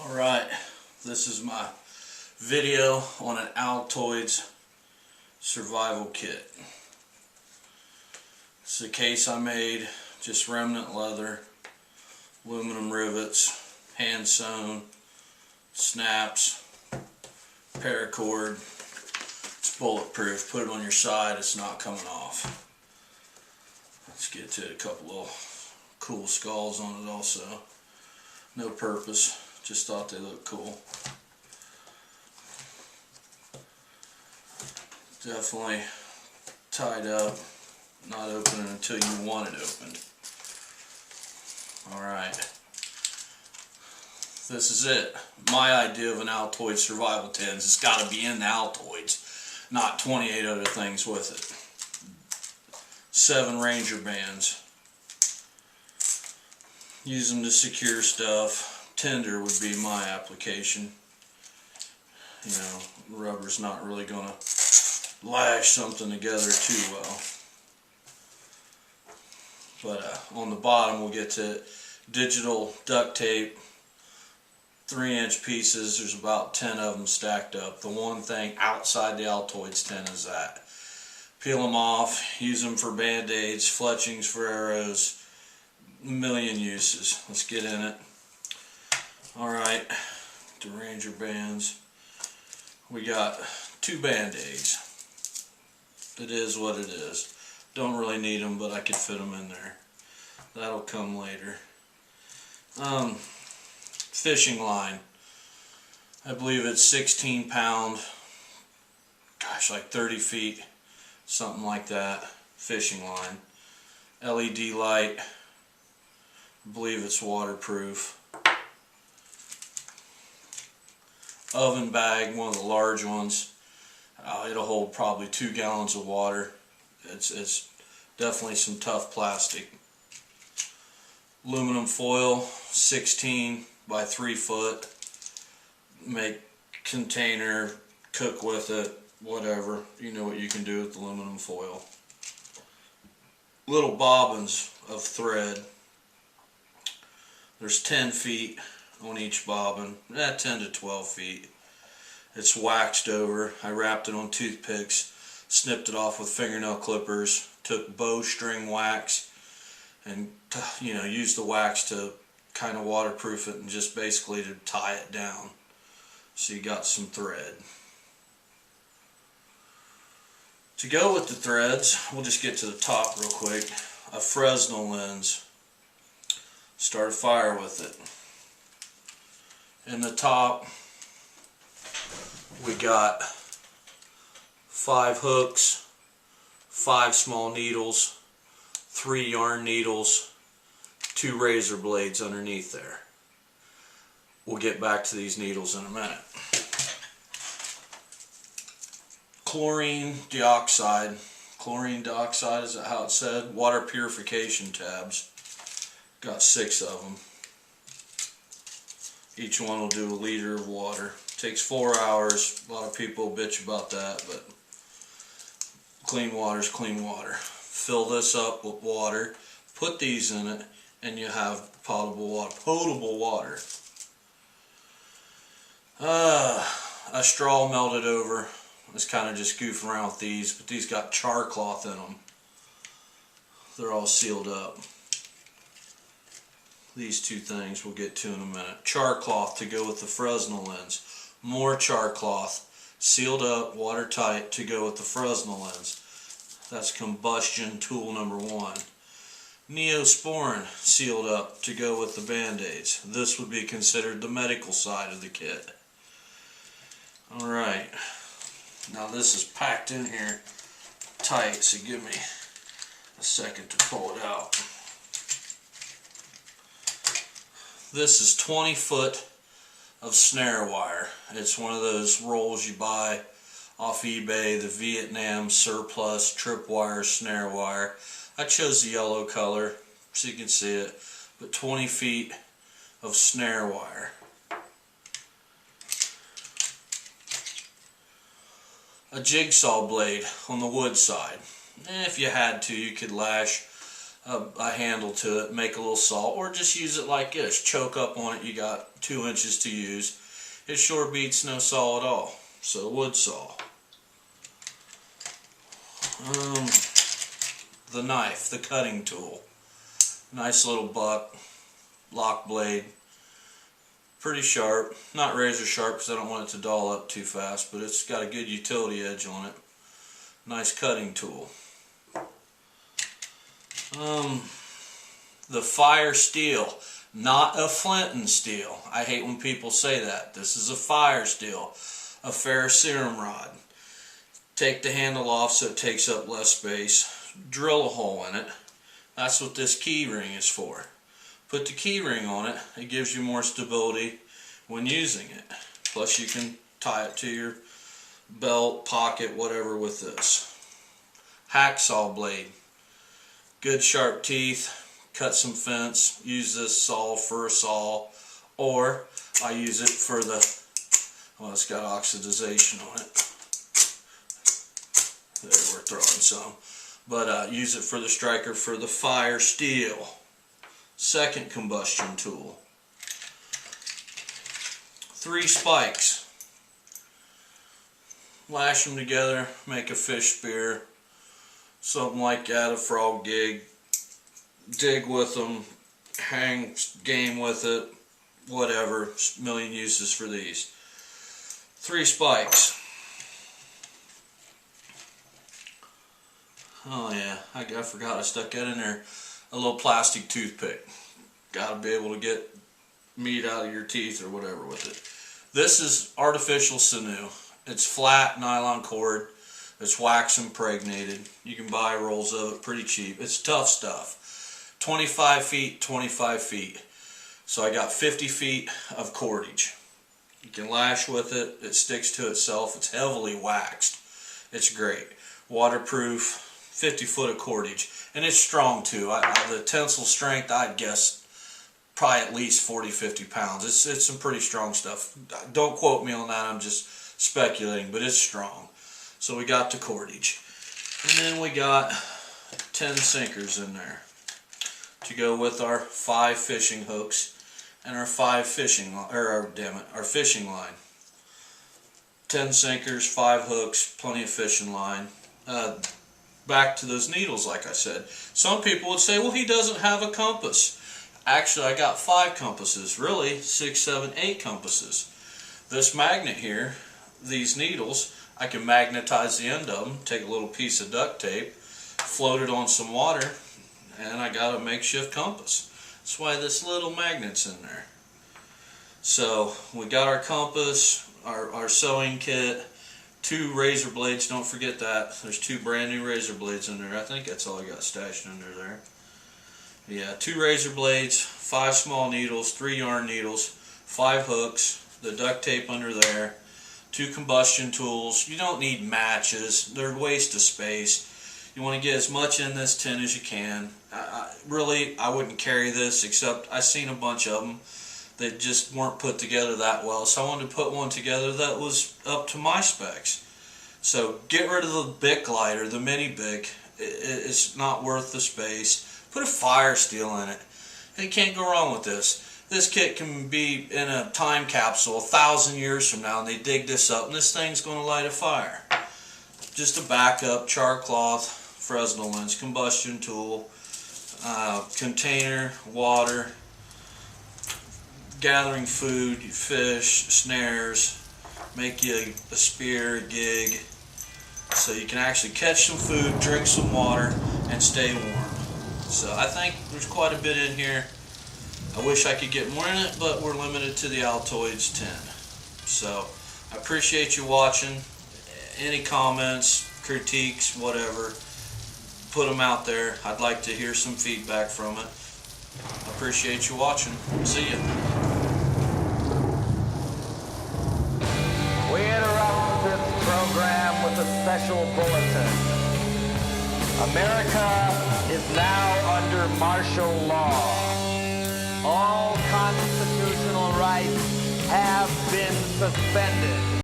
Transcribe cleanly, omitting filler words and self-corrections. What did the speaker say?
Alright, this is my video on an Altoids Survival Kit. It's a case I made, just remnant leather, aluminum rivets, hand sewn, snaps, paracord. It's bulletproof. Put it on your side, it's not coming off. Let's get to it. A couple of cool skulls on it also. No purpose. Just thought they looked cool. Definitely tied up, not opening until you want it opened. Alright, this is it. My idea of an Altoids survival tin is it's got to be in the Altoids, not 28 other things with it. 7 Ranger bands. Use them to secure stuff. Tinder would be my application. You know, rubber's not really going to lash something together too well. But on the bottom we'll get to digital duct tape, 3-inch pieces. There's about 10 of them stacked up. The one thing outside the Altoids tin is that. Peel them off, use them for band-aids, fletchings for arrows, a million uses. Let's get in it. Alright, the Ranger bands. We got 2 band-aids. It is what it is. Don't really need them, but I could fit them in there. That'll come later. Fishing line. I believe it's 16 pound, gosh, like 30 feet, something like that. Fishing line. LED light. I believe it's waterproof. Oven bag, one of the large ones. It'll hold probably 2 gallons of water. It's definitely some tough plastic. Aluminum foil, 16 by 3 foot. Make container, cook with it, whatever. You know what you can do with aluminum foil. Little bobbins of thread. There's 10 feet on each bobbin, 10 to 12 feet. It's waxed over. I wrapped it on toothpicks, snipped it off with fingernail clippers, took bowstring wax, and used the wax to kind of waterproof it and just basically to tie it down. So you got some thread. To go with the threads, we'll just get to the top real quick. A Fresnel lens. Start a fire with it. In the top, we got 5 hooks, 5 small needles, 3 yarn needles, 2 razor blades underneath there. We'll get back to these needles in a minute. Chlorine dioxide. Chlorine dioxide, is that how it's said? Water purification tabs. Got 6 of them. Each one will do a liter of water. Takes 4 hours. A lot of people bitch about that, but clean water is clean water. Fill this up with water, put these in it, and you have potable water. Potable water. A straw melted over. I was kind of just goofing around with these, but these got char cloth in them. They're all sealed up. These 2 things we'll get to in a minute. Char cloth to go with the Fresnel lens. More char cloth, sealed up, watertight to go with the Fresnel lens. That's combustion tool number 1. Neosporin sealed up to go with the band-aids. This would be considered the medical side of the kit. Alright, now this is packed in here tight, so give me a second to pull it out. This is 20 foot of snare wire. It's one of those rolls you buy off eBay, the Vietnam surplus tripwire snare wire. I chose the yellow color so you can see it, but 20 feet of snare wire. A jigsaw blade on the wood side. If you had to, you could lash a handle to it, make a little saw, or just use it like this. Choke up on it, you got 2 inches to use. It sure beats no saw at all. So wood saw. The knife, the cutting tool. Nice little buck, lock blade. Pretty sharp, not razor sharp because I don't want it to dull up too fast, but it's got a good utility edge on it. Nice cutting tool. The fire steel, not a flint and steel. I hate when people say that. This is a fire steel, a ferrocerium rod. Take the handle off so it takes up less space. Drill a hole in it. That's what this key ring is for. Put the key ring on it. It gives you more stability when using it. Plus you can tie it to your belt, pocket, whatever with this. Hacksaw blade. Good sharp teeth. Cut some fence. Use this saw for a saw. Or I use it for the, well, it's got oxidization on it. There, we're throwing some. But use it for the striker for the fire steel. Second combustion tool. 3 spikes. Lash them together, make a fish spear. Something like that, a frog gig. Dig with them, hang game with it, whatever. Million uses for these. 3 spikes. Oh yeah, I forgot I stuck that in there. A little plastic toothpick. Gotta be able to get meat out of your teeth or whatever with it. This is artificial sinew. It's flat nylon cord. It's wax impregnated. You can buy rolls of it pretty cheap. It's tough stuff. 25 feet, 25 feet. So I got 50 feet of cordage. You can lash with it. It sticks to itself. It's heavily waxed. It's great. Waterproof. 50 foot of cordage. And it's strong too. The tensile strength, I'd guess probably at least 40-50 pounds. It's some pretty strong stuff. Don't quote me on that. I'm just speculating, but it's strong. So we got the cordage. And then we got 10 sinkers in there to go with our 5 fishing hooks and our 5 fishing, or our fishing line. 10 sinkers, 5 hooks, plenty of fishing line. Back to those needles, like I said. Some people would say, well, he doesn't have a compass. Actually, I got 5 compasses. Really, 6, 7, 8 compasses. This magnet here, these needles, I can magnetize the end of them, take a little piece of duct tape, float it on some water, and I got a makeshift compass. That's why this little magnet's in there. So we got our compass, our sewing kit, 2 razor blades, don't forget that. There's 2 brand new razor blades in there. I think that's all I got stashed under there. Yeah, 2 razor blades, 5 small needles, 3 yarn needles, 5 hooks, the duct tape under there, 2 combustion tools. You don't need matches. They're a waste of space. You want to get as much in this tin as you can. Really, I wouldn't carry this, except I've seen a bunch of them that just weren't put together that well. So I wanted to put one together that was up to my specs. So get rid of the Bic lighter, the mini Bic. It's not worth the space. Put a fire steel in it. And you can't go wrong with this. This kit can be in a time capsule 1,000 years from now, and they dig this up, and this thing's going to light a fire. Just a backup, char cloth, Fresnel lens, combustion tool, container, water, gathering food, fish, snares, make you a spear, a gig, so you can actually catch some food, drink some water, and stay warm. So I think there's quite a bit in here. I wish I could get more in it, but we're limited to the Altoids 10. So I appreciate you watching. Any comments, critiques, whatever, put them out there. I'd like to hear some feedback from it. I appreciate you watching. See ya. We interrupt this program with a special bulletin. America is now under martial law. All constitutional rights have been suspended.